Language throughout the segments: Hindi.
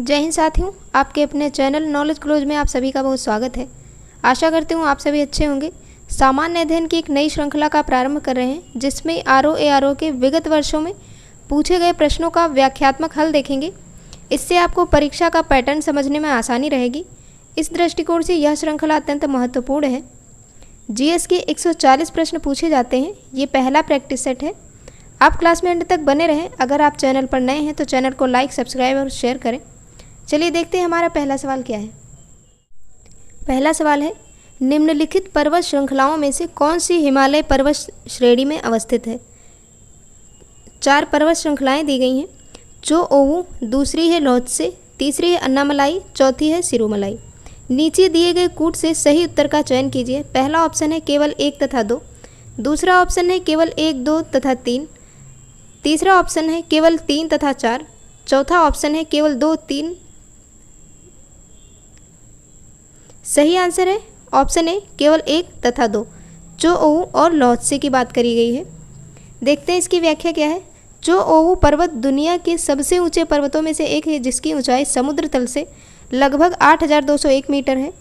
जय हिंद साथियों, आपके अपने चैनल नॉलेज क्लोज में आप सभी का बहुत स्वागत है। आशा करती हूँ आप सभी अच्छे होंगे। सामान्य अध्ययन की एक नई श्रृंखला का प्रारंभ कर रहे हैं, जिसमें आरओ के विगत वर्षों में पूछे गए प्रश्नों का व्याख्यात्मक हल देखेंगे। इससे आपको परीक्षा का पैटर्न समझने में आसानी रहेगी। इस दृष्टिकोण से यह श्रृंखला अत्यंत महत्वपूर्ण है। जीएस के 140 प्रश्न पूछे जाते हैं। ये पहला प्रैक्टिस सेट है। आप क्लास में अंत तक बने रहें। अगर आप चैनल पर नए हैं तो चैनल को लाइक, सब्सक्राइब और शेयर करें। चलिए देखते हैं हमारा पहला सवाल क्या है। पहला सवाल है, निम्नलिखित पर्वत श्रृंखलाओं में से कौन सी हिमालय पर्वत श्रेणी में अवस्थित है। 4 पर्वत श्रृंखलाएं दी गई हैं। जो ओहू, दूसरी है लोत्से, तीसरी है अन्नामलाई, चौथी है सिरुमलाई। नीचे दिए गए कूट से सही उत्तर का चयन कीजिए। पहला ऑप्शन है केवल 1 तथा 2, दूसरा ऑप्शन है केवल 1, 2 तथा 3, तीसरा ऑप्शन है केवल 3 तथा 4, चौथा ऑप्शन है केवल 2, 3। सही आंसर है ऑप्शन ए, केवल 1 तथा 2। जो ओहू और लोत्से की बात करी गई है। देखते हैं इसकी व्याख्या क्या है। जो ओहू पर्वत दुनिया के सबसे ऊंचे पर्वतों में से एक है, जिसकी ऊंचाई समुद्र तल से लगभग 8,201 मीटर है।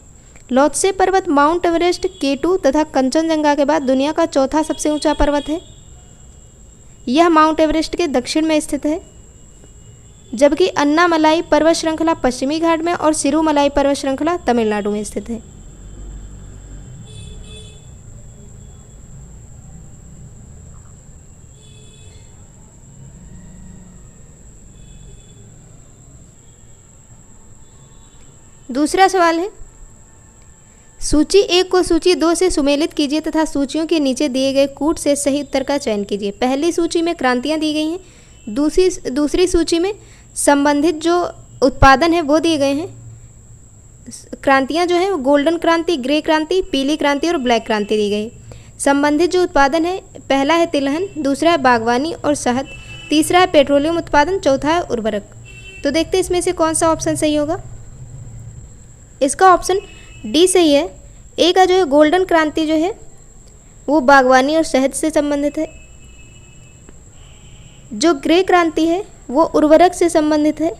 लोत्से पर्वत माउंट एवरेस्ट, K2 तथा कंचनजंगा के बाद दुनिया का चौथा सबसे ऊंचा पर्वत है। यह माउंट एवरेस्ट के दक्षिण में स्थित है, जबकि अन्नामलाई पर्वत श्रृंखला पश्चिमी घाट में और सिरुमलाई पर्वत श्रृंखला तमिलनाडु में स्थित है। दूसरा सवाल है, सूची 1 को सूची 2 से सुमेलित कीजिए तथा सूचियों के नीचे दिए गए कूट से सही उत्तर का चयन कीजिए। पहली सूची में क्रांतियां दी गई हैं। दूसरी सूची में संबंधित जो उत्पादन है वो दिए गए हैं। क्रांतियां जो हैं वो गोल्डन क्रांति, ग्रे क्रांति, पीली क्रांति और ब्लैक क्रांति दी गई। संबंधित जो उत्पादन है, पहला है तिलहन, दूसरा है बागवानी और शहद, तीसरा है पेट्रोलियम उत्पादन, चौथा है उर्वरक। तो देखते हैं इसमें से कौन सा ऑप्शन सही होगा। इसका ऑप्शन डी सही है। ए का जो है गोल्डन क्रांति जो है वो बागवानी और शहद से संबंधित है। जो ग्रे क्रांति है वो उर्वरक से संबंधित है।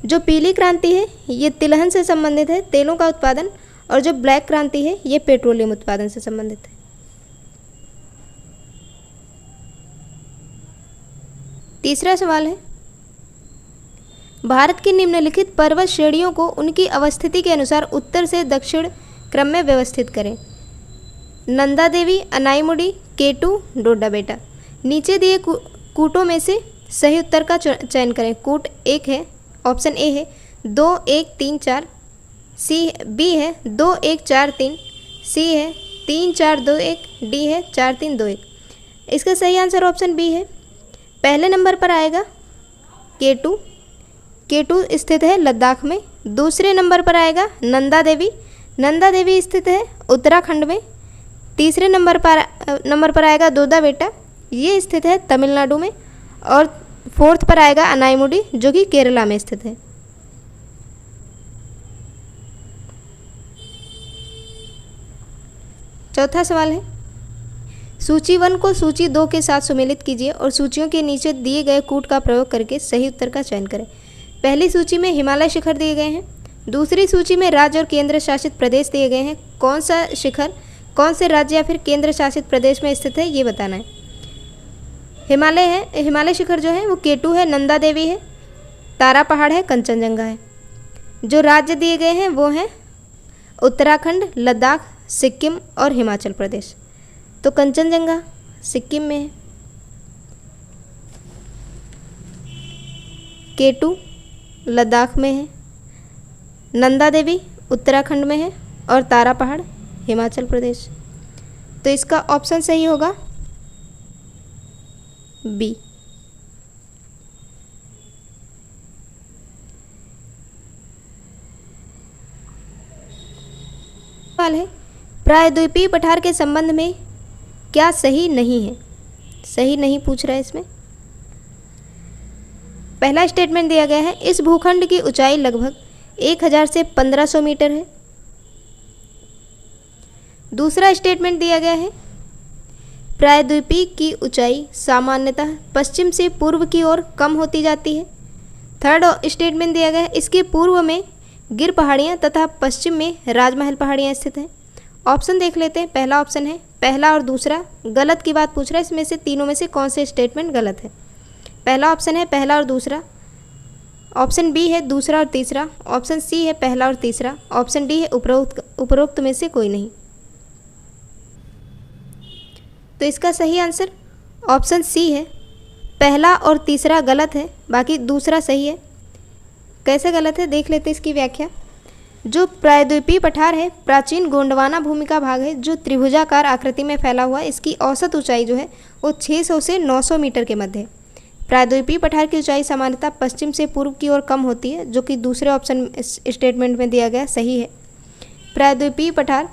जो पीली क्रांति है ये तिलहन से संबंधित है, तेलों का उत्पादन, और जो ब्लैक क्रांति है ये पेट्रोलियम उत्पादन से संबंधित है। तीसरा सवाल है, भारत की निम्नलिखित पर्वत श्रेणियों को उनकी अवस्थिति के अनुसार उत्तर से दक्षिण क्रम में व्यवस्थित करें। नंदा देवी, अनाईमुडी, K2, डोडा बेटा। नीचे दिए कूटों में से सही उत्तर का चयन करें। कूट 1 है, ऑप्शन ए है 2, 1, 3, 4, बी है 2, 1, 4, 3, सी है 3, 4, 2, 1, डी है 4, 3, 2, 1। इसका सही आंसर ऑप्शन बी है। पहले नंबर पर आएगा K2 स्थित है लद्दाख में। दूसरे नंबर पर आएगा नंदा देवी स्थित है उत्तराखंड में। तीसरे नंबर पर आएगा डोडा बेटा, ये स्थित है तमिलनाडु में। और फोर्थ पर आएगा अनाईमुडी, जो कि केरला में स्थित है। चौथा सवाल है, सूची 1 को सूची 2 के साथ सुमेलित कीजिए और सूचियों के नीचे दिए गए कूट का प्रयोग करके सही उत्तर का चयन करें। पहली सूची में हिमालय शिखर दिए गए हैं। दूसरी सूची में राज्य और केंद्र शासित प्रदेश दिए गए हैं। कौन सा शिखर कौन से राज्य या फिर केंद्र शासित प्रदेश में स्थित है ये बताना है। हिमालय शिखर जो है वो K2 है, नंदा देवी है, तारा पहाड़ है, कंचनजंगा है। जो राज्य दिए गए हैं वो हैं उत्तराखंड, लद्दाख, सिक्किम और हिमाचल प्रदेश। तो कंचनजंगा सिक्किम में है, K2 लद्दाख में है, नंदा देवी उत्तराखंड में है और तारा पहाड़ हिमाचल प्रदेश। तो इसका ऑप्शन सही होगा बी। सवाल है, प्रायद्वीपीय पठार के संबंध में क्या सही नहीं है। सही नहीं पूछ रहा है इसमें। पहला स्टेटमेंट दिया गया है, इस भूखंड की ऊंचाई लगभग 1000 से 1500 मीटर है। दूसरा स्टेटमेंट दिया गया है, प्रायद्वीपीय की ऊंचाई सामान्यतः पश्चिम से पूर्व की ओर कम होती जाती है। थर्ड स्टेटमेंट दिया गया है, इसके पूर्व में गिर पहाड़ियाँ तथा पश्चिम में राजमहल पहाड़ियाँ स्थित हैं। ऑप्शन देख लेते हैं। पहला ऑप्शन है पहला और दूसरा, गलत की बात पूछ रहा है, इसमें से तीनों में से कौन से स्टेटमेंट गलत है। पहला ऑप्शन है पहला और दूसरा, ऑप्शन बी है दूसरा और तीसरा, ऑप्शन सी है पहला और तीसरा, ऑप्शन डी है उपरोक्त में से कोई नहीं। तो इसका सही आंसर ऑप्शन सी है, पहला और तीसरा गलत है, बाकी दूसरा सही है। कैसे गलत है देख लेते हैं इसकी व्याख्या। जो प्रायद्वीपीय पठार है प्राचीन गोंडवाना भूमि का भाग है जो त्रिभुजाकार आकृति में फैला हुआ है। इसकी औसत ऊंचाई जो है वो 600 से 900 मीटर के मध्य है। प्रायद्वीपीय पठार की ऊंचाई सामान्यतः पश्चिम से पूर्व की ओर कम होती है, जो कि दूसरे ऑप्शन स्टेटमेंट में दिया गया सही है। प्रायद्वीपीय पठार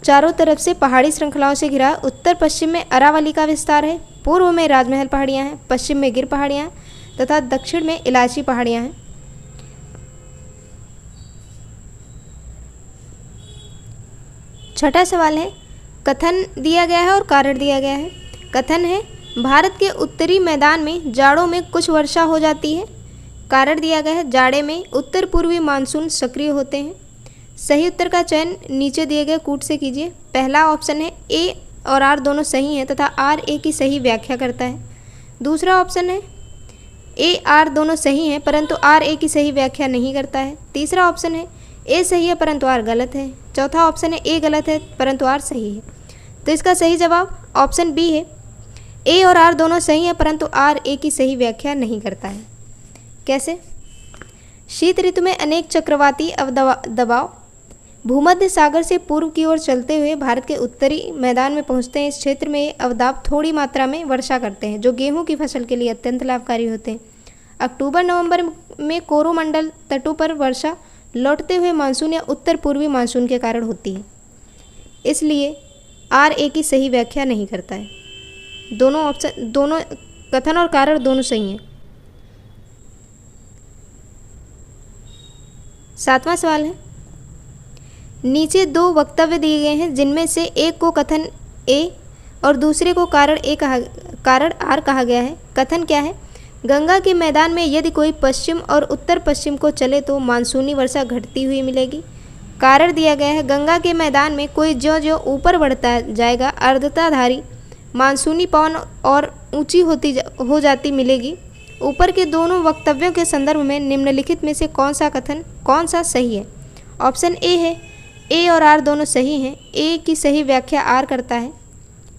चारों तरफ से पहाड़ी श्रृंखलाओं से घिरा, उत्तर पश्चिम में अरावली का विस्तार है, पूर्व में राजमहल पहाड़ियाँ हैं, पश्चिम में गिर पहाड़ियाँ हैं तथा दक्षिण में इलायची पहाड़ियाँ हैं। छठा सवाल है, कथन दिया गया है और कारण दिया गया है। कथन है भारत के उत्तरी मैदान में जाड़ों में कुछ वर्षा हो जाती है। कारण दिया गया है जाड़े में उत्तर पूर्वी मानसून सक्रिय होते हैं। सही उत्तर का चयन नीचे दिए गए कूट से कीजिए। पहला ऑप्शन है ए और आर दोनों सही हैं तथा आर ए की सही व्याख्या करता है। दूसरा ऑप्शन है ए आर दोनों सही हैं परंतु आर ए की सही व्याख्या नहीं करता है। तीसरा ऑप्शन है ए सही है परंतु आर गलत है। चौथा ऑप्शन है ए गलत है परंतु आर सही है। तो इसका सही जवाब ऑप्शन बी है, ए और आर दोनों सही हैं परंतु आर ए की सही व्याख्या नहीं करता है। कैसे? शीत ऋतु में अनेक चक्रवाती दबाव भूमध्य सागर से पूर्व की ओर चलते हुए भारत के उत्तरी मैदान में पहुंचते हैं। इस क्षेत्र में ये अवदाब थोड़ी मात्रा में वर्षा करते हैं जो गेहूं की फसल के लिए अत्यंत लाभकारी होते हैं। अक्टूबर नवंबर में कोरोमंडल तटों पर वर्षा लौटते हुए मानसून या उत्तर पूर्वी मानसून के कारण होती है, इसलिए आर ए की सही व्याख्या नहीं करता है। दोनों कथन और कारण दोनों सही हैं। सातवां सवाल है, नीचे दो वक्तव्य दिए गए हैं जिनमें से एक को कथन ए और दूसरे को कारण आर कहा गया है। कथन क्या है? गंगा के मैदान में यदि कोई पश्चिम और उत्तर पश्चिम को चले तो मानसूनी वर्षा घटती हुई मिलेगी। कारण दिया गया है गंगा के मैदान में कोई ज्यों ज्यों ऊपर बढ़ता जाएगा आर्द्रताधारी मानसूनी पवन और ऊंची हो जाती मिलेगी। ऊपर के दोनों वक्तव्यों के संदर्भ में निम्नलिखित में से कौन सा सही है? ऑप्शन ए है ए और आर दोनों सही हैं, ए की सही व्याख्या आर करता है।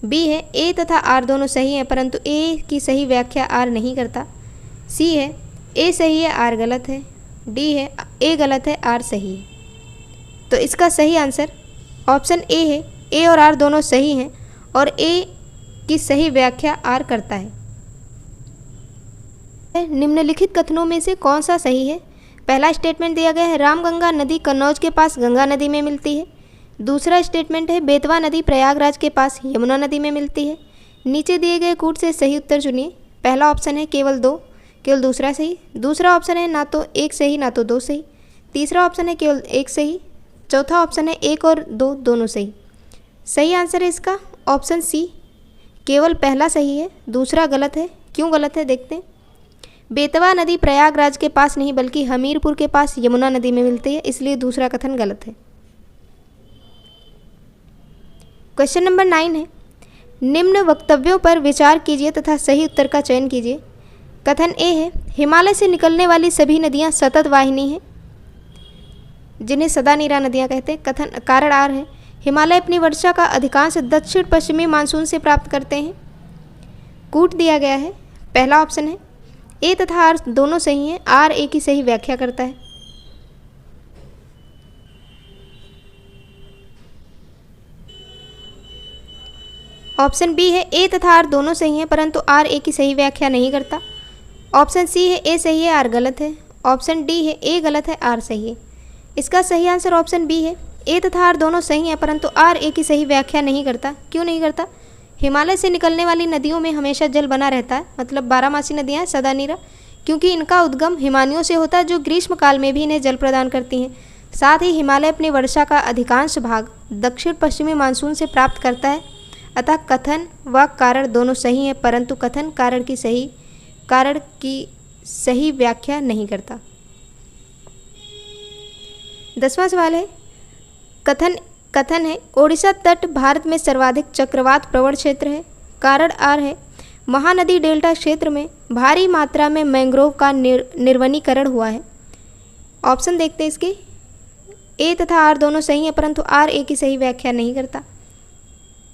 बी है ए तथा आर दोनों सही हैं परंतु ए की सही व्याख्या आर नहीं करता। सी है ए सही है आर गलत है। डी है ए गलत है आर सही है। तो इसका सही आंसर ऑप्शन ए है, ए और आर दोनों सही हैं और ए की सही व्याख्या आर करता है। निम्नलिखित कथनों में से कौन सा सही है? पहला स्टेटमेंट दिया गया है रामगंगा नदी कन्नौज के पास गंगा नदी में मिलती है। दूसरा स्टेटमेंट है बेतवा नदी प्रयागराज के पास यमुना नदी में मिलती है। नीचे दिए गए कूट से सही उत्तर चुनिए। पहला ऑप्शन है केवल दूसरा सही। दूसरा ऑप्शन है ना तो एक सही ना तो दो सही। तीसरा ऑप्शन है केवल एक सही। चौथा ऑप्शन है एक और दो दोनों सही। सही आंसर है इसका ऑप्शन सी, केवल पहला सही है, दूसरा गलत है। क्यों गलत है देखते हैं। बेतवा नदी प्रयागराज के पास नहीं बल्कि हमीरपुर के पास यमुना नदी में मिलती है, इसलिए दूसरा कथन गलत है। क्वेश्चन नंबर 9 है, निम्न वक्तव्यों पर विचार कीजिए तथा सही उत्तर का चयन कीजिए। कथन ए है हिमालय से निकलने वाली सभी नदियां सतत वाहिनी हैं, जिन्हें सदा नीरा नदियां कहते हैं। कारण आर है हिमालय अपनी वर्षा का अधिकांश दक्षिण पश्चिमी मानसून से प्राप्त करते हैं। कूट दिया गया है। पहला ऑप्शन है ए तथा आर दोनों सही हैं, आर ए की सही व्याख्या करता है। ऑप्शन बी है ए तथा आर दोनों सही हैं परंतु आर ए की सही व्याख्या नहीं करता। ऑप्शन सी है ए सही है आर गलत है। ऑप्शन डी है ए गलत है आर सही है। इसका सही आंसर ऑप्शन बी है, ए तथा आर दोनों सही हैं परंतु आर ए की सही व्याख्या नहीं करता। क्यों नहीं करता? हिमालय से निकलने वाली नदियों में हमेशा जल बना रहता है, मतलब बारहमासी नदियाँ सदा नीरा, क्योंकि इनका उद्गम हिमानियों से होता है जो ग्रीष्म काल में भी इन्हें जल प्रदान करती हैं। साथ ही हिमालय अपनी वर्षा का अधिकांश भाग दक्षिण पश्चिमी मानसून से प्राप्त करता है। अतः कथन व कारण दोनों सही हैं परंतु कथन कारण की सही व्याख्या नहीं करता। 10वां सवाल है, कथन है ओडिशा तट भारत में सर्वाधिक चक्रवात प्रवण क्षेत्र है। कारण आर है महानदी डेल्टा क्षेत्र में भारी मात्रा में मैंग्रोव का निर्वनीकरण हुआ है। ऑप्शन देखते हैं इसके। ए तथा आर दोनों सही हैं, परंतु आर ए की सही व्याख्या नहीं करता,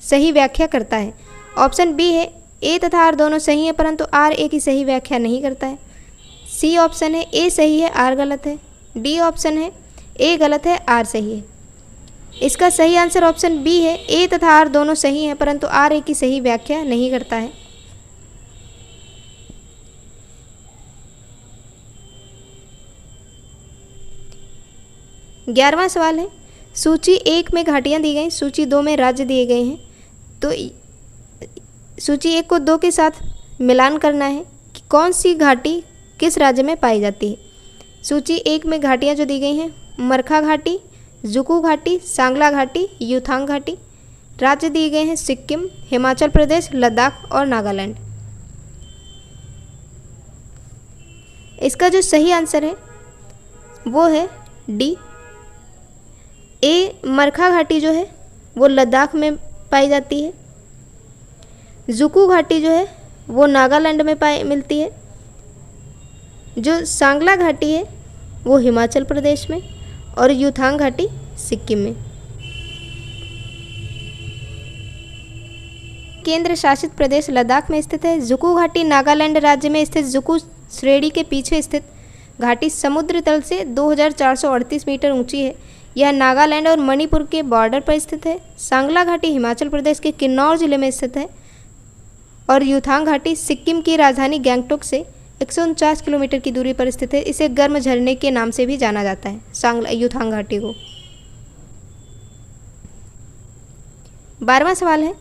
सही व्याख्या करता है। ऑप्शन बी है ए तथा आर दोनों सही हैं, परंतु आर ए की सही व्याख्या नहीं करता है। सी ऑप्शन है ए सही है, आर गलत है। डी ऑप्शन है ए गलत है, आर सही है। इसका सही आंसर ऑप्शन बी है, ए तथा आर दोनों सही हैं, परंतु आर ए की सही व्याख्या नहीं करता है। ग्यारहवां सवाल है, सूची 1 में घाटियाँ दी गई, सूची 2 में राज्य दिए गए हैं। तो सूची 1 को 2 के साथ मिलान करना है कि कौन सी घाटी किस राज्य में पाई जाती है। सूची 1 में घाटियाँ जो दी गई हैं, मरखा घाटी, जुकू घाटी, सांगला घाटी, युथांग घाटी। राज्य दिए गए हैं सिक्किम, हिमाचल प्रदेश, लद्दाख और नागालैंड। इसका जो सही आंसर है वो है डी, ए मरखा घाटी जो है वो लद्दाख में पाई जाती है। जुकू घाटी जो है वो नागालैंड में मिलती है। जो सांगला घाटी है वो हिमाचल प्रदेश में और युथांग घाटी सिक्किम में। केंद्र शासित प्रदेश लद्दाख में स्थित है। जुकू घाटी नागालैंड राज्य में स्थित जुकू श्रेणी के पीछे स्थित घाटी समुद्र तल से 2438 मीटर ऊंची है। यह नागालैंड और मणिपुर के बॉर्डर पर स्थित है। सांगला घाटी हिमाचल प्रदेश के किन्नौर जिले में स्थित है और युथांग घाटी सिक्किम की राजधानी गैंगटोक से 149 किलोमीटर की दूरी पर स्थित है। इसे गर्म झरने के नाम से भी जाना जाता है युथांग घाटी को। 12वां सवाल है,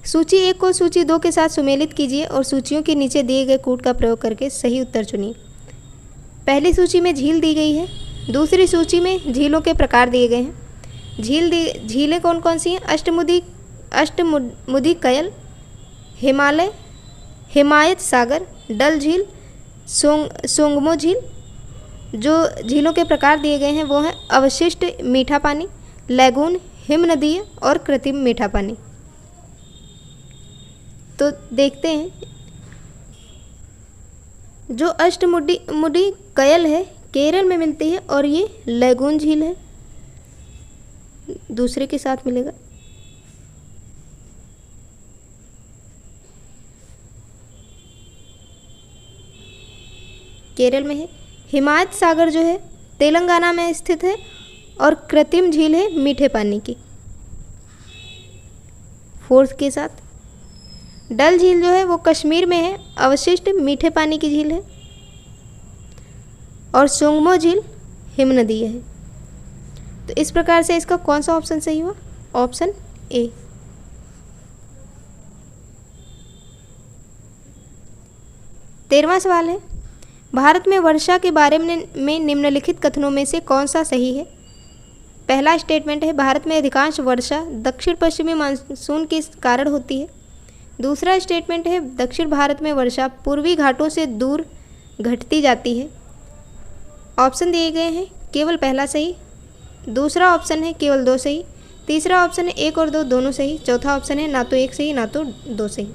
सूची 1 को सूची 2 के साथ सुमेलित कीजिए और सूचियों के नीचे दिए गए कूट का प्रयोग करके सही उत्तर चुनिए। पहली सूची में झील दी गई है, दूसरी सूची में झीलों के प्रकार दिए गए हैं। झीलें कौन कौन सी हैं? अष्टमुदी कयल, हिमायत सागर, डल झील, सोंगमो झील। जो झीलों के प्रकार दिए गए हैं वो हैं अवशिष्ट मीठा पानी, लैगून, हिमनदीय और कृत्रिम मीठा पानी। तो देखते हैं, जो अष्टमुडी कयल है केरल में मिलती है और ये लैगून झील है, दूसरे के साथ मिलेगा। केरल में है। हिमायत सागर जो है तेलंगाना में स्थित है और कृत्रिम झील है मीठे पानी की, फोर्थ के साथ। डल झील जो है वो कश्मीर में है, अवशिष्ट मीठे पानी की झील है। और सोंगमो झील हिमनदीय है। तो इस प्रकार से इसका कौन सा ऑप्शन सही हुआ? Option A. तेरहवां सवाल है, भारत में वर्षा के बारे में निम्नलिखित कथनों में से कौन सा सही है? पहला स्टेटमेंट है, भारत में अधिकांश वर्षा दक्षिण पश्चिमी मानसून के कारण होती है। दूसरा स्टेटमेंट है, दक्षिण भारत में वर्षा पूर्वी घाटों से दूर घटती जाती है। ऑप्शन दिए गए हैं, केवल पहला सही, दूसरा ऑप्शन है केवल 2 सही, तीसरा ऑप्शन है 1 और 2 दोनों सही, चौथा ऑप्शन है ना तो 1 सही ना तो 2 सही।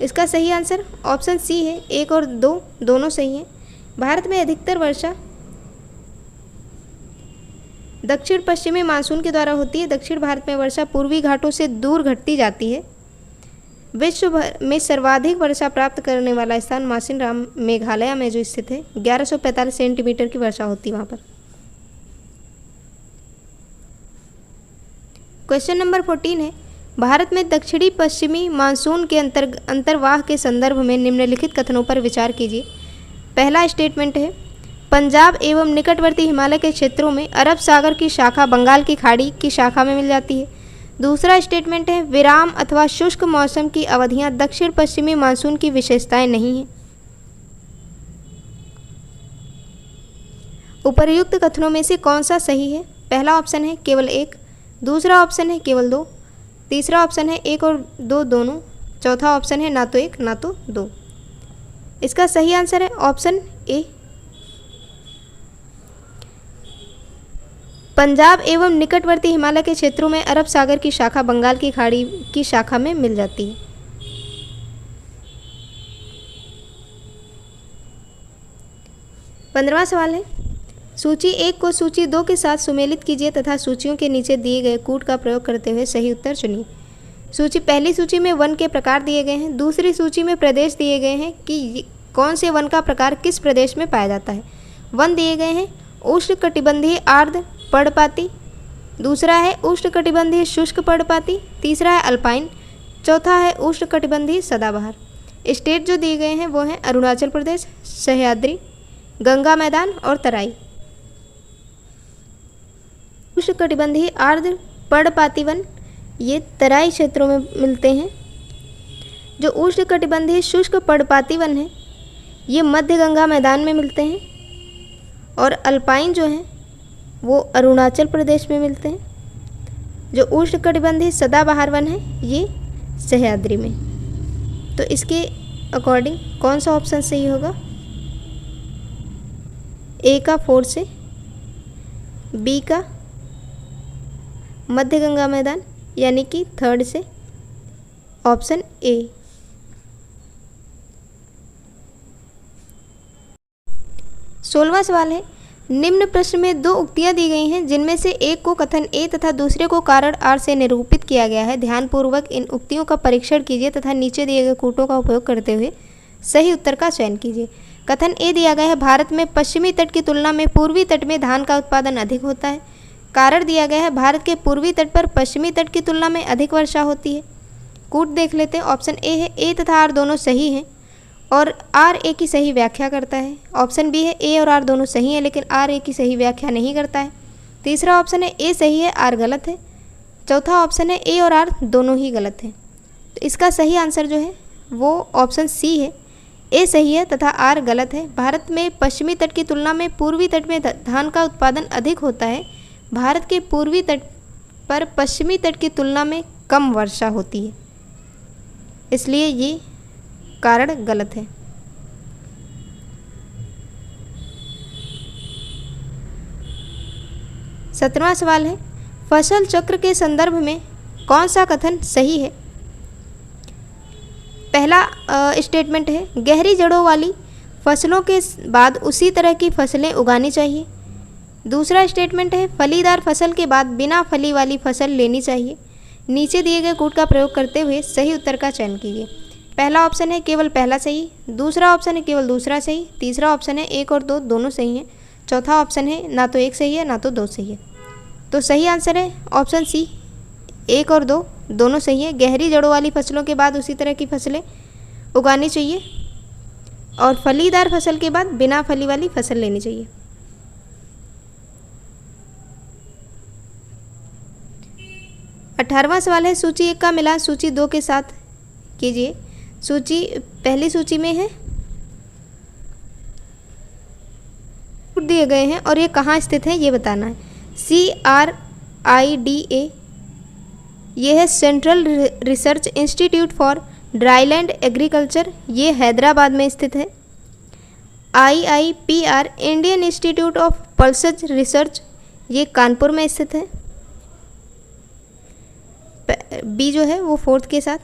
इसका सही आंसर ऑप्शन सी है, 1 और 2 दोनों सही हैं। भारत में अधिकतर वर्षा दक्षिण पश्चिमी मानसून के द्वारा होती है। दक्षिण भारत में वर्षा पूर्वी घाटों से दूर घटती जाती है। विश्व भर में सर्वाधिक वर्षा प्राप्त करने वाला स्थान मासिनराम मेघालय में जो स्थित है, 1145 सेंटीमीटर की वर्षा होती है वहाँ पर। क्वेश्चन नंबर 14 है, भारत में दक्षिणी पश्चिमी मानसून के अंतर्वाह के संदर्भ में निम्नलिखित कथनों पर विचार कीजिए। पहला स्टेटमेंट है, पंजाब एवं निकटवर्ती हिमालय के क्षेत्रों में अरब सागर की शाखा बंगाल की खाड़ी की शाखा में मिल जाती है। दूसरा स्टेटमेंट है, विराम अथवा शुष्क मौसम की अवधियां दक्षिण पश्चिमी मानसून की विशेषताएं नहीं हैं। उपर्युक्त कथनों में से कौन सा सही है? पहला ऑप्शन है केवल 1, दूसरा ऑप्शन है केवल 2, तीसरा ऑप्शन है 1 और 2 दोनों, चौथा ऑप्शन है ना तो 1 ना तो 2। इसका सही आंसर है ऑप्शन ए। पंजाब एवं निकटवर्ती हिमालय के क्षेत्रों में अरब सागर की शाखा बंगाल की खाड़ी की शाखा में मिल जाती है। पंद्रहवां सवाल है, सूची 1 को सूची 2 के साथ सुमेलित कीजिए तथा सूचियों के नीचे दिए गए कूट का प्रयोग करते हुए सही उत्तर चुनिए। पहली सूची में वन के प्रकार दिए गए हैं। दूसरी सूची में प्रदेश दिए गए हैं कि कौन से वन का प्रकार किस प्रदेश में पाया जाता है। वन दिए गए हैं उष्णकटिबंधीय आर्द्र पर्णपाती, दूसरा है उष्णकटिबंधीय शुष्क पर्णपाती, तीसरा है अल्पाइन, चौथा है उष्णकटिबंधीय सदाबहार। स्टेट जो दिए गए हैं वो हैं अरुणाचल प्रदेश, सह्याद्री, गंगा मैदान और तराई। उष्णकटिबंधीय आर्द्र पर्णपाती वन ये तराई क्षेत्रों में मिलते हैं। जो उष्णकटिबंधीय शुष्क पर्णपाती वन है ये मध्य गंगा मैदान में मिलते हैं और अल्पाइन जो हैं वो अरुणाचल प्रदेश में मिलते हैं। जो उष्णकटिबंधीय सदाबहार वन है ये सह्याद्री में। तो इसके अकॉर्डिंग कौन सा ऑप्शन सही होगा? ए का 4 से, बी का मध्य गंगा मैदान यानी कि 3rd से, ऑप्शन ए। 16वां सवाल है, निम्न प्रश्न में 2 उक्तियां दी गई हैं जिनमें से एक को कथन ए तथा दूसरे को कारण आर से निरूपित किया गया है। ध्यानपूर्वक इन उक्तियों का परीक्षण कीजिए तथा नीचे दिए गए कूटों का उपयोग करते हुए सही उत्तर का चयन कीजिए। कथन ए दिया गया है, भारत में पश्चिमी तट की तुलना में पूर्वी तट में धान का उत्पादन अधिक होता है। कारण दिया गया है, भारत के पूर्वी तट पर पश्चिमी तट की तुलना में अधिक वर्षा होती है। कूट देख लेते हैं। ऑप्शन ए है, ए तथा आर दोनों सही हैं और आर ए की सही व्याख्या करता है। ऑप्शन बी है, ए और आर दोनों सही हैं लेकिन आर ए की सही व्याख्या नहीं करता है। तीसरा ऑप्शन है, ए सही है आर गलत है। चौथा ऑप्शन है, ए और आर दोनों ही गलत हैं। तो इसका सही आंसर जो है वो ऑप्शन सी है, ए सही है तथा आर गलत है। भारत में पश्चिमी तट की तुलना में पूर्वी तट में धान का उत्पादन अधिक होता है। भारत के पूर्वी तट पर पश्चिमी तट की तुलना में कम वर्षा होती है, इसलिए ये कारण गलत है। सत्रहवां सवाल है, फसल चक्र के संदर्भ में कौन सा कथन सही है? पहला स्टेटमेंट है, गहरी जड़ों वाली फसलों के बाद उसी तरह की फसलें उगानी चाहिए। दूसरा स्टेटमेंट है, फलीदार फसल के बाद बिना फली वाली फसल लेनी चाहिए। नीचे दिए गए कूट का प्रयोग करते हुए सही उत्तर का चयन कीजिए। पहला ऑप्शन है केवल पहला सही, दूसरा ऑप्शन है केवल दूसरा सही, तीसरा ऑप्शन है 1 और 2 दोनों सही हैं, चौथा ऑप्शन है ना तो 1 सही है ना तो 2 सही है। तो सही आंसर है ऑप्शन सी, 1 और 2 दोनों सही है। गहरी जड़ों वाली फसलों के बाद उसी तरह की फसलें उगानी चाहिए और फलीदार फसल के बाद बिना फली वाली फसल लेनी चाहिए। अठारहवां सवाल है, सूची 1 का मिलान सूची 2 के साथ कीजिए। पहली सूची में है दिए गए हैं और ये कहाँ स्थित है ये बताना है। CRIDA ये है central research institute for dryland agriculture, ये हैदराबाद में स्थित है। IIPR Indian institute of pulses research, ये कानपुर में स्थित है। बी जो है वो 4th के साथ।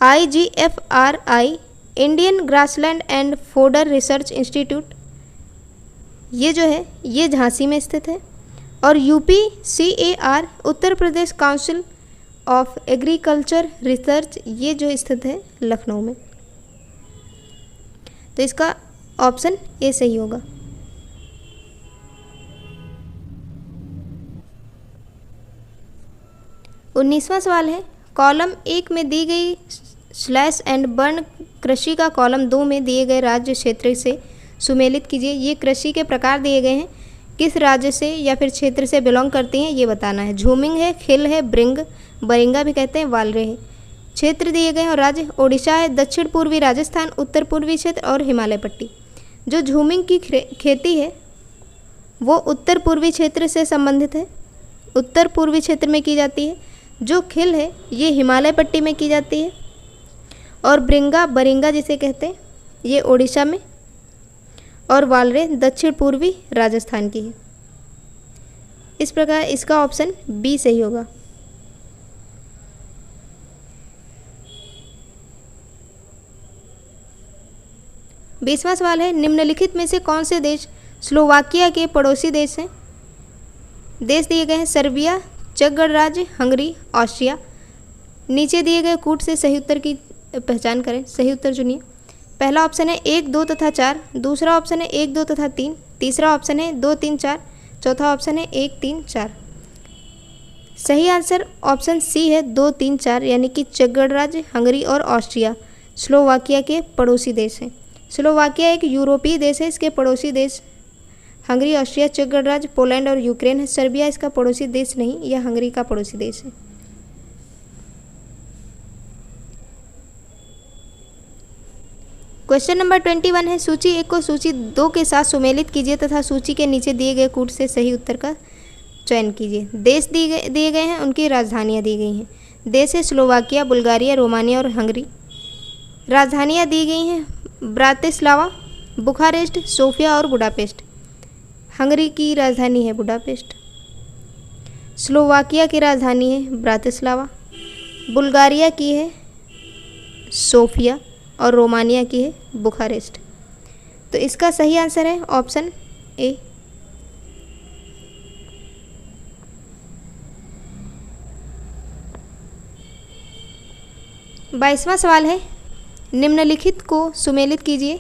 IGFRI Indian grassland and fodder research institute, ये जो है ये झांसी में स्थित है। और UPCAR Uttar Pradesh council of agriculture research, ये जो स्थित है लखनऊ में। तो इसका ऑप्शन ए सही होगा। उन्नीसवां सवाल है, कॉलम 1 में दी गई स्लैश एंड बर्न कृषि का कॉलम 2 में दिए गए राज्य क्षेत्र से सुमेलित कीजिए। ये कृषि के प्रकार दिए गए हैं, किस राज्य से या फिर क्षेत्र से बिलोंग करती हैं ये बताना है। झूमिंग है, खिल है, ब्रिंग, बरिंगा भी कहते हैं, वालरे है। क्षेत्र दिए गए हैं और राज्य ओडिशा है, दक्षिण पूर्वी राजस्थान, उत्तर पूर्वी क्षेत्र और हिमालय पट्टी। जो झूमिंग की खेती है वो उत्तर पूर्वी क्षेत्र से संबंधित है, उत्तर पूर्वी क्षेत्र में की जाती है। जो खिल है ये हिमालय पट्टी में की जाती है और ब्रिंगा, बरिंगा जिसे कहते हैं, ये ओडिशा में और वालरे दक्षिण पूर्वी राजस्थान की है। इस प्रकार इसका ऑप्शन बी सही होगा। बीसवां सवाल है, निम्नलिखित में से कौन से देश स्लोवाकिया के पड़ोसी देश हैं? देश दिए गए हैं सर्बिया, चेक गणराज्य, हंगरी, ऑस्ट्रिया। नीचे दिए गए कूट से सही उत्तर की पहचान करें, सही उत्तर चुनिए। पहला ऑप्शन है 1, 2 तथा 4, दूसरा ऑप्शन है 1, 2 तथा 3, तीसरा ऑप्शन है 2, 3, 4, चौथा ऑप्शन है 1, 3, 4। सही आंसर ऑप्शन सी है 2, 3, 4, यानी कि चेक गणराज्य, हंगरी और ऑस्ट्रिया स्लोवाकिया के पड़ोसी देश हैं। स्लोवाकिया एक यूरोपीय देश है। इसके पड़ोसी देश हंगरी, ऑस्ट्रिया, चेक गणराज्य, पोलैंड और यूक्रेन है। सर्बिया इसका पड़ोसी देश नहीं, यह हंगरी का पड़ोसी देश है। क्वेश्चन नंबर 21 है, सूची 1 को सूची 2 के साथ सुमेलित कीजिए तथा सूची के नीचे दिए गए कूट से सही उत्तर का चयन कीजिए। देश दिए गए हैं, उनकी राजधानियाँ दी गई हैं। देश है स्लोवाकिया, बुल्गारिया, रोमानिया और हंगरी। राजधानियाँ दी गई हैं ब्रातिस्लावा, बुखारेस्ट, सोफिया और बुडापेस्ट। हंगरी की राजधानी है बुडापेस्ट। स्लोवाकिया की राजधानी है ब्रातिस्लावा, बुल्गारिया की है सोफिया और रोमानिया की है बुखारेस्ट। तो इसका सही आंसर है ऑप्शन ए। बाईसवां सवाल है, निम्नलिखित को सुमेलित कीजिए।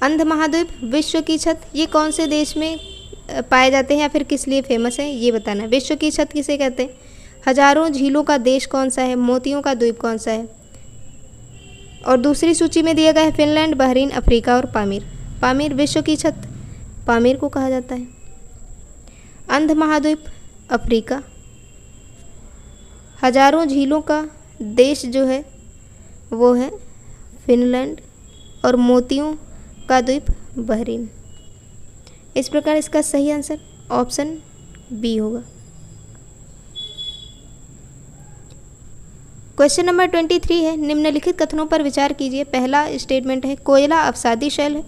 अंध महाद्वीप, विश्व की छत, ये कौन से देश में पाए जाते हैं या फिर किस लिए फेमस है, ये बताना है। विश्व की छत किसे कहते हैं? हजारों झीलों का देश कौन सा है? मोतियों का द्वीप कौन सा है? और दूसरी सूची में दिया गया है फिनलैंड, बहरीन, अफ्रीका और पामीर। पामीर विश्व की छत पामीर को कहा जाता है। अंध महाद्वीप अफ्रीका, हजारों झीलों का देश जो है वो है फिनलैंड और मोतियों का द्वीप बहरीन। इस प्रकार इसका सही आंसर ऑप्शन बी होगा। क्वेश्चन नंबर 23 है, निम्नलिखित कथनों पर विचार कीजिए। पहला स्टेटमेंट है कोयला अवसादी शैल है।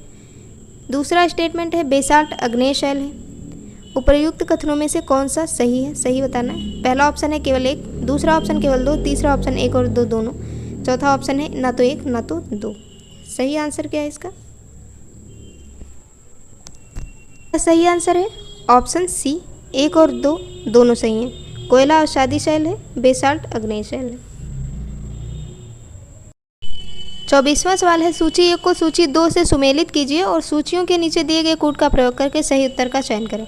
दूसरा स्टेटमेंट है बेसाल्ट अग्नेय शैल है। उपर्युक्त कथनों में से कौन सा सही है, सही बताना है। पहला ऑप्शन है केवल 1, दूसरा ऑप्शन केवल 2, तीसरा ऑप्शन 1 और 2 दोनों, चौथा ऑप्शन है ना तो 1 ना तो 2। सही आंसर क्या है इसका? सही आंसर है ऑप्शन सी, 1 और 2 दोनों सही हैं। कोयला अवसादी शैल है, बेसाल्ट अग्नेय शैल है। 24वां सवाल है, सूची 1 को सूची 2 से सुमेलित कीजिए और सूचियों के नीचे दिए गए कूट का प्रयोग करके सही उत्तर का चयन करें।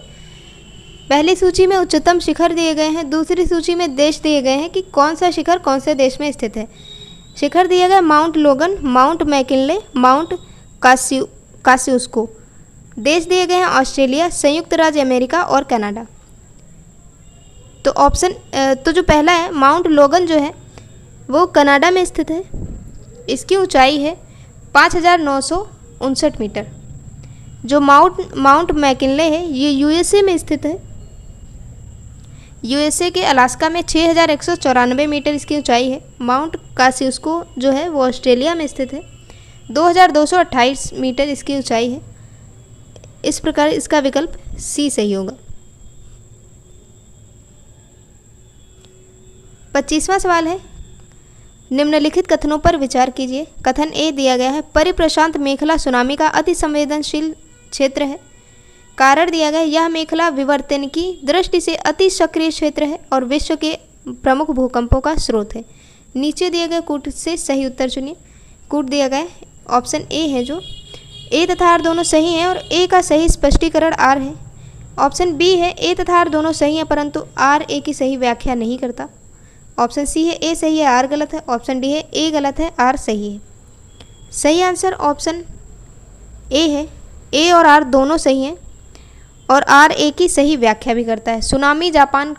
पहली सूची में उच्चतम शिखर दिए गए हैं, दूसरी सूची में देश दिए गए हैं कि कौन सा शिखर कौन से देश में स्थित है। शिखर दिया गया माउंट लोगन, माउंट मैकिनले, माउंट कासिउस्को। देश दिए गए हैं ऑस्ट्रेलिया, संयुक्त राज्य अमेरिका और कनाडा। तो जो पहला है माउंट लोगन जो है वो कनाडा में स्थित है। इसकी ऊंचाई है 5,959 मीटर। जो माउंट मैकिनले है ये यूएसए में स्थित है। यूएसए के अलास्का में 6,194 मीटर इसकी ऊंचाई है। माउंट कासिउस्को जो है वो ऑस्ट्रेलिया में स्थित है, 2,228 मीटर इसकी ऊंचाई है। इस प्रकार इसका विकल्प सी सही होगा। 25वां सवाल है, निम्नलिखित कथनों पर विचार कीजिए। कथन ए दिया गया है परिप्रशांत मेखला सुनामी का अति संवेदनशील क्षेत्र है। कारण दिया गया यह मेखला विवर्तन की दृष्टि से अति सक्रिय क्षेत्र है और विश्व के प्रमुख भूकंपों का स्रोत है। नीचे दिए गए कूट से सही उत्तर चुनिए। कूट दिया गया है ऑप्शन ए है, जो ए तथा आर दोनों सही हैं और ए का सही स्पष्टीकरण आर है। ऑप्शन बी है ए तथा आर दोनों सही हैं परंतु आर ए की सही व्याख्या नहीं करता। ऑप्शन सी है ए सही है आर गलत है। ऑप्शन डी है ए गलत है आर सही है। सही आंसर ऑप्शन ए है, ए और आर दोनों सही हैं और आर ए की सही व्याख्या भी करता है। सुनामी जापान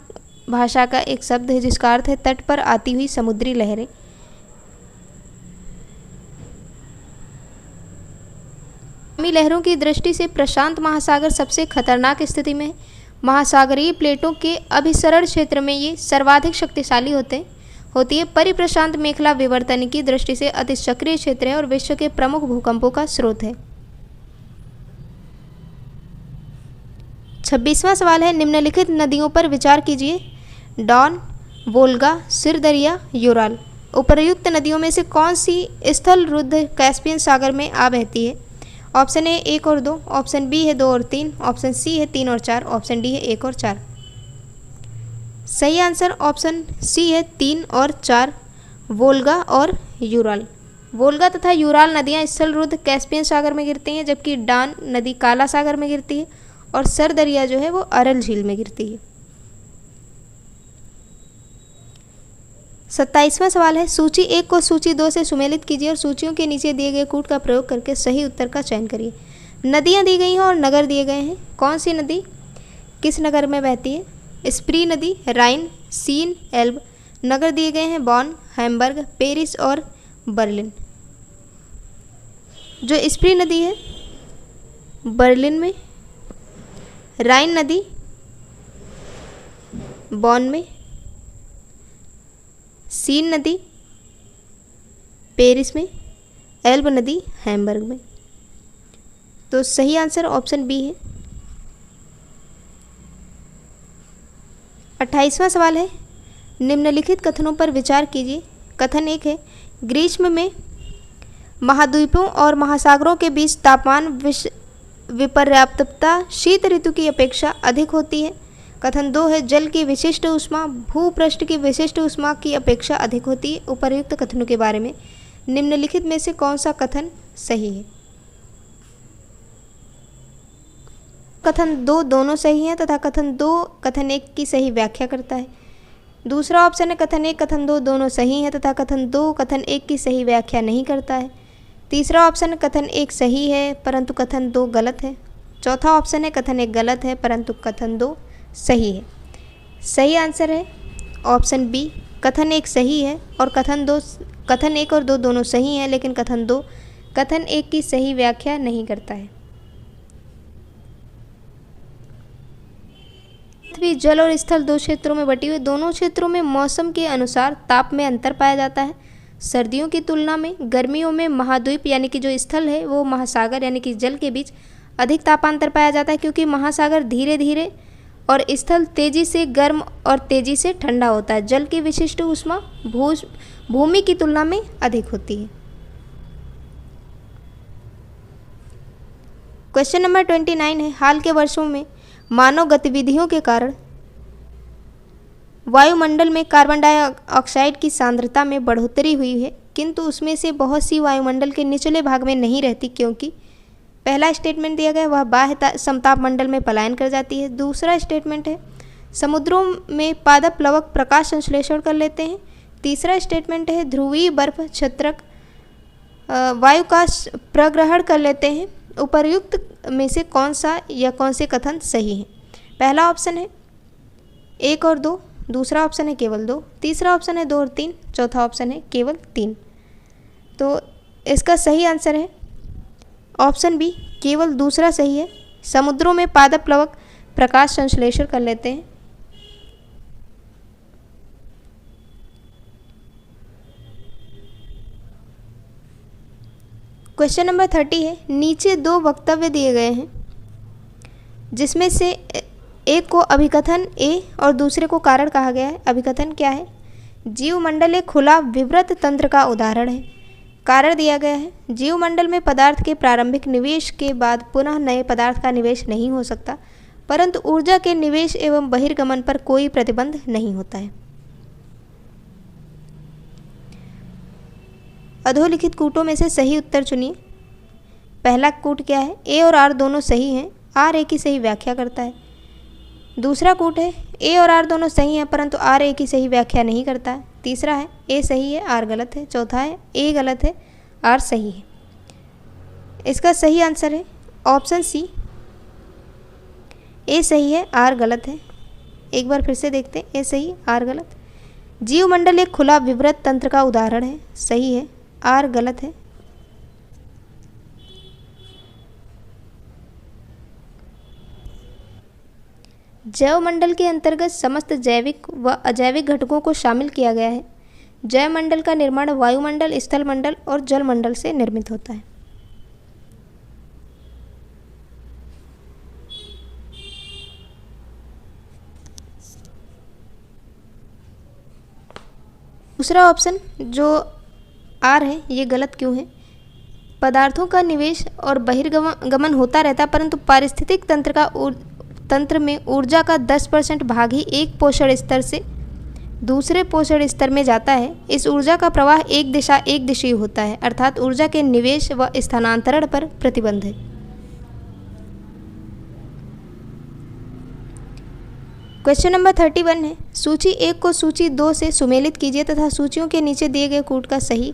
भाषा का एक शब्द है जिसका अर्थ है तट पर आती हुई समुद्री लहरें। सुनामी लहरों की दृष्टि से प्रशांत महासागर सबसे खतरनाक स्थिति में है। महासागरीय प्लेटों के अभिसरण क्षेत्र में ये सर्वाधिक शक्तिशाली होती है। परिप्रशांत मेखला विवर्तन की दृष्टि से अति सक्रिय क्षेत्र है और विश्व के प्रमुख भूकंपों का स्रोत है। 26वां सवाल है, निम्नलिखित नदियों पर विचार कीजिए। Don, Volga, Syr Darya, Ural. उपर्युक्त नदियों में से कौन सी स्थल रुद्ध कैस्पियन सागर में आ बहती है? ऑप्शन ए 1 और 2, ऑप्शन बी है 2 और 3, ऑप्शन सी है 3 और 4, ऑप्शन डी है 1 और 4। सही आंसर ऑप्शन सी है 3 और 4, वोल्गा और यूराल। वोल्गा तथा यूराल नदियां स्थल रुद्ध कैस्पियन सागर में गिरती हैं, जबकि डॉन नदी काला सागर में गिरती है और सरदरिया जो है वो अरल झील में गिरती है। 27वां सवाल है, सूची 1 को सूची 2 से सुमेलित कीजिए और सूचियों के नीचे दिए गए कूट का प्रयोग करके सही उत्तर का चयन करिए। नदियां दी गई हैं और नगर दिए गए हैं। कौन सी नदी किस नगर में बहती है? स्प्री नदी, राइन, सीन, एल्ब। नगर दिए गए हैं बॉन, हैम्बर्ग, पेरिस और बर्लिन। जो स्प्री नदी है बर्लिन में, राइन नदी बॉन में, सीन नदी पेरिस में, एल्ब नदी हैम्बर्ग में। तो सही आंसर ऑप्शन बी है। 28वां सवाल है, निम्नलिखित कथनों पर विचार कीजिए। कथन 1 है, ग्रीष्म में महाद्वीपों और महासागरों के बीच तापमान विपर्याप्तता शीत ऋतु की अपेक्षा अधिक होती है। कथन 2 है, जल की विशिष्ट ऊष्मा भूपृष्ठ की विशिष्ट ऊष्मा की अपेक्षा अधिक होती है। उपर्युक्त कथनों के बारे में निम्नलिखित में से कौन सा कथन सही है? कथन 2 दोनों सही हैं तथा कथन 2 कथन 1 की सही व्याख्या करता है। दूसरा ऑप्शन है, कथन 1 कथन 2 दोनों सही हैं तथा कथन 2 कथन 1 की सही व्याख्या नहीं करता है। तीसरा ऑप्शन है, कथन 1 सही है परंतु कथन 2 गलत है। चौथा ऑप्शन है, कथन 1 गलत है परंतु कथन 2 सही है। सही आंसर है ऑप्शन बी, कथन 1 सही है और कथन 1 और 2 दोनों सही हैं, लेकिन कथन 2 कथन 1 की सही व्याख्या नहीं करता है। पृथ्वी जल और स्थल 2 क्षेत्रों में बटी हुई। दोनों क्षेत्रों में मौसम के अनुसार ताप में अंतर पाया जाता है। सर्दियों की तुलना में गर्मियों में महाद्वीप यानी कि जो स्थल है वो महासागर यानी कि जल के बीच अधिक तापांतर पाया जाता है, क्योंकि महासागर धीरे धीरे और स्थल तेजी से गर्म और तेजी से ठंडा होता है। जल की विशिष्ट ऊष्मा भूमि की तुलना में अधिक होती है। क्वेश्चन नंबर 29 है, हाल के वर्षों में मानव गतिविधियों के कारण वायुमंडल में कार्बन डाइऑक्साइड की सांद्रता में बढ़ोतरी हुई है, किंतु उसमें से बहुत सी वायुमंडल के निचले भाग में नहीं रहती, क्योंकि पहला स्टेटमेंट दिया गया वह बाह्य समतापमंडल में पलायन कर जाती है। दूसरा स्टेटमेंट है, समुद्रों में पादप प्लवक प्रकाश संश्लेषण कर लेते हैं। तीसरा स्टेटमेंट है, ध्रुवीय बर्फ छत्रक वायु का प्रग्रहण कर लेते हैं। उपर्युक्त में से कौन सा या कौन से कथन सही है? पहला ऑप्शन है 1 और 2, दूसरा ऑप्शन है केवल 2, तीसरा ऑप्शन है 2 और 3, चौथा ऑप्शन है केवल 3। तो इसका सही आंसर है ऑप्शन बी, केवल दूसरा सही है। समुद्रों में पादप प्लवक प्रकाश संश्लेषण कर लेते हैं। क्वेश्चन नंबर 30 है, नीचे 2 वक्तव्य दिए गए हैं, जिसमें से एक को अभिकथन ए और दूसरे को कारण कहा गया है। अभिकथन क्या है? जीवमंडल एक खुला विवृत तंत्र का उदाहरण है। कारण दिया गया है, जीवमंडल में पदार्थ के प्रारंभिक निवेश के बाद पुनः नए पदार्थ का निवेश नहीं हो सकता, परंतु ऊर्जा के निवेश एवं बहिर्गमन पर कोई प्रतिबंध नहीं होता है। अधोलिखित कूटों में से सही उत्तर चुनिए। पहला कूट क्या है? ए और आर दोनों सही हैं, आर ए की सही व्याख्या करता है। दूसरा कूट है, ए और आर दोनों सही हैं परंतु आर ए की सही व्याख्या नहीं करता है। तीसरा है, ए सही है आर गलत है। चौथा है, ए गलत है आर सही है। इसका सही आंसर है ऑप्शन सी, ए सही है आर गलत है। एक बार फिर से देखते हैं, ए सही आर गलत। जीवमंडल एक खुला विवृत तंत्र का उदाहरण है, सही है, आर गलत है। जैवमंडल के अंतर्गत समस्त जैविक व अजैविक घटकों को शामिल किया गया है। जैवमंडल का निर्माण वायुमंडल, स्थलमंडल और जलमंडल से निर्मित होता है। दूसरा ऑप्शन जो आर है ये गलत क्यों है? पदार्थों का निवेश और बहिर्गमन होता रहता, परंतु पारिस्थितिक तंत्र में ऊर्जा का 10% भाग ही एक पोषण स्तर से दूसरे पोषण स्तर में जाता है। इस ऊर्जा का प्रवाह एक दिशायी होता है, अर्थात ऊर्जा के निवेश व स्थानांतरण पर प्रतिबंध है। क्वेश्चन नंबर 31 है, सूची 1 को सूची 2 से सुमेलित कीजिए तथा सूचियों के नीचे दिए गए कूट का सही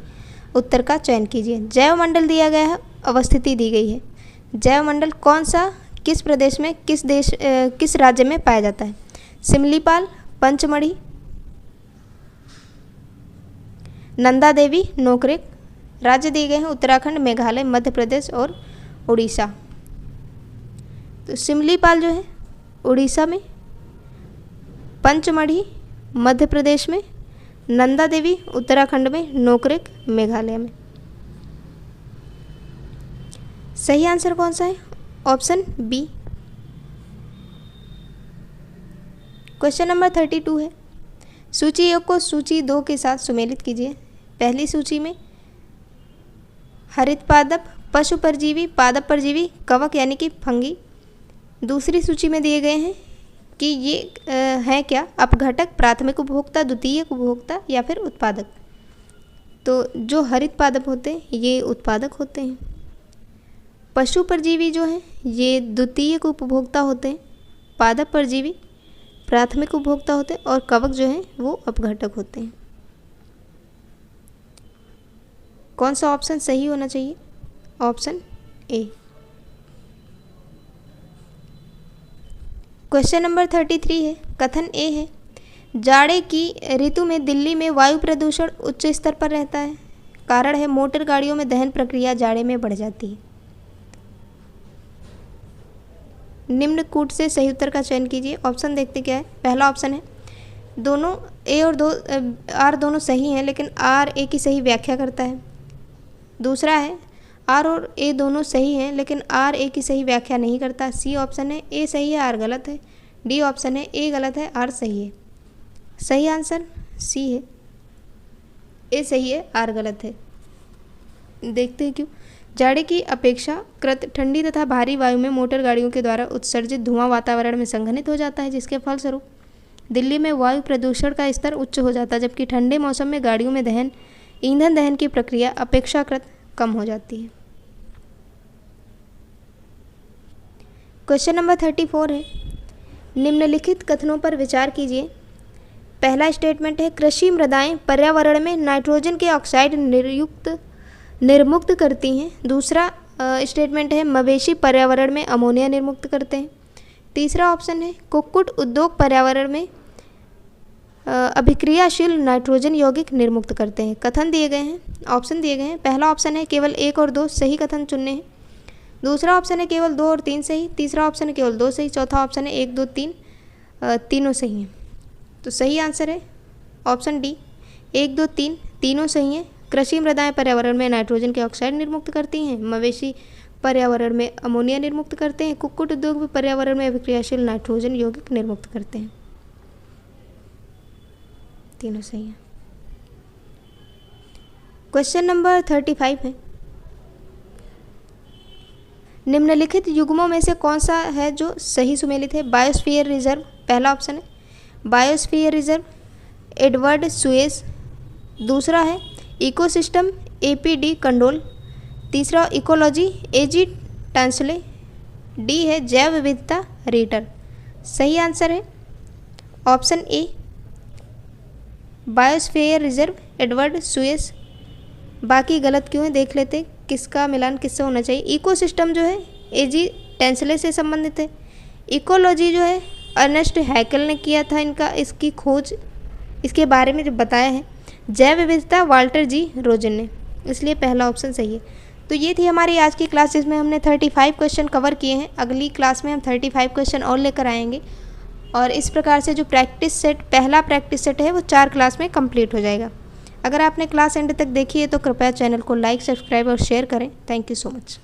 उत्तर का चयन कीजिए। जैवमंडल दिया गया है, अवस्थिति दी गई है। जैवमंडल कौन सा, किस प्रदेश में, किस राज्य में पाया जाता है? सिमलीपाल, पंचमढ़ी, नंदा देवी, नोकरेक। राज्य दिए गए हैं उत्तराखंड, मेघालय, मध्य प्रदेश और उड़ीसा। तो सिमलीपाल जो है उड़ीसा में, पंचमढ़ी मध्य प्रदेश में, नंदा देवी उत्तराखंड में, नोकरेक मेघालय में। सही आंसर कौन सा है? Option B. क्वेश्चन नंबर 32 है, सूची 1 को सूची 2 के साथ सुमेलित कीजिए। पहली सूची में हरित पादप, पशु परजीवी, पादप परजीवी, कवक यानी कि फंगी। दूसरी सूची में दिए गए हैं कि ये हैं क्या? अपघटक, प्राथमिक उपभोक्ता, द्वितीयक उपभोक्ता या फिर उत्पादक। तो जो हरित पादप होते हैं ये उत्पादक होते हैं, पशु परजीवी जो हैं ये द्वितीयक उपभोक्ता होते हैं, पादप परजीवी प्राथमिक उपभोक्ता होते हैं और कवक जो हैं वो अपघटक होते हैं। कौन सा ऑप्शन सही होना चाहिए? Option A. क्वेश्चन नंबर 33 है, कथन ए है, जाड़े की ऋतु में दिल्ली में वायु प्रदूषण उच्च स्तर पर रहता है। कारण है मोटर गाड़ियों में दहन प्रक्रिया जाड़े में बढ़ जाती है। निम्न कूट से सही उत्तर का चयन कीजिए। ऑप्शन देखते क्या है। पहला ऑप्शन है, दोनों ए और आर दोनों सही हैं, लेकिन आर ए की सही व्याख्या करता है। दूसरा है, आर और ए दोनों सही हैं, लेकिन आर ए की सही व्याख्या नहीं करता। सी ऑप्शन है, ए सही है आर गलत है। डी ऑप्शन है, ए गलत है आर सही है। सही आंसर सी है, ए सही है आर गलत है। देखते हैं क्यों। जाड़े की अपेक्षाकृत ठंडी तथा भारी वायु में मोटर गाड़ियों के द्वारा उत्सर्जित धुआं वातावरण में संघनित हो जाता है, जिसके फलस्वरूप दिल्ली में वायु प्रदूषण का स्तर उच्च हो जाता है, जबकि ठंडे मौसम में गाड़ियों में ईंधन दहन की प्रक्रिया अपेक्षाकृत कम हो जाती है। क्वेश्चन नंबर 34 है, निम्नलिखित कथनों पर विचार कीजिए। पहला स्टेटमेंट है, कृषि मृदाएं पर्यावरण में नाइट्रोजन के ऑक्साइड निर्मुक्त करती हैं। दूसरा स्टेटमेंट है, मवेशी पर्यावरण में अमोनिया निर्मुक्त करते हैं। तीसरा ऑप्शन है, कुक्कुट उद्योग पर्यावरण में अभिक्रियाशील नाइट्रोजन यौगिक निर्मुक्त करते हैं। कथन दिए गए हैं, ऑप्शन दिए गए हैं। पहला ऑप्शन है केवल 1 और 2 सही कथन चुनने हैं। दूसरा ऑप्शन है केवल 2 और 3 सही। तीसरा ऑप्शन है केवल 2 सही। चौथा ऑप्शन है 1, 2, 3 तीनों सही हैं। तो सही आंसर है ऑप्शन डी, 1, 2, 3 तीनों सही हैं। कृषि मृदाएं पर्यावरण में नाइट्रोजन के ऑक्साइड निर्मुक्त करती हैं, मवेशी पर्यावरण में अमोनिया निर्मुक्त करते हैं, कुक्कुट उद्योग भी पर्यावरण में अभिक्रियाशील नाइट्रोजन यौगिक निर्मुक्त करते हैं। तीनों सही हैं। क्वेश्चन नंबर 35 है, निम्नलिखित युग्मों में से कौन सा है जो सही सुमेलित है? बायोस्फीयर रिजर्व पहला ऑप्शन है, बायोस्फीयर रिजर्व एडवर्ड सुएज। दूसरा है इकोसिस्टम एपीडी कंडोल। तीसरा इकोलॉजी एजी टांसले। डी है जैव विविधता रीटर। सही आंसर है option A, biosphere reserve Edward Suez. बाकी गलत क्यों है देख लेते, किसका मिलान किससे होना चाहिए। इकोसिस्टम जो है एजी टेंसले से संबंधित है। इकोलॉजी जो है अर्नेस्ट हैकेल ने किया था इसकी खोज, इसके बारे में जो बताया है। जैव विविधता वाल्टर जी रोजन ने, इसलिए पहला ऑप्शन सही है। तो ये थी हमारी आज की क्लास, जिसमें हमने 35 क्वेश्चन कवर किए हैं। अगली क्लास में हम 35 क्वेश्चन और लेकर आएंगे और इस प्रकार से जो पहला प्रैक्टिस सेट है वो 4 क्लास में कंप्लीट हो जाएगा। अगर आपने क्लास एंड तक देखी है तो कृपया चैनल को लाइक, सब्सक्राइब और शेयर करें। Thank you so much.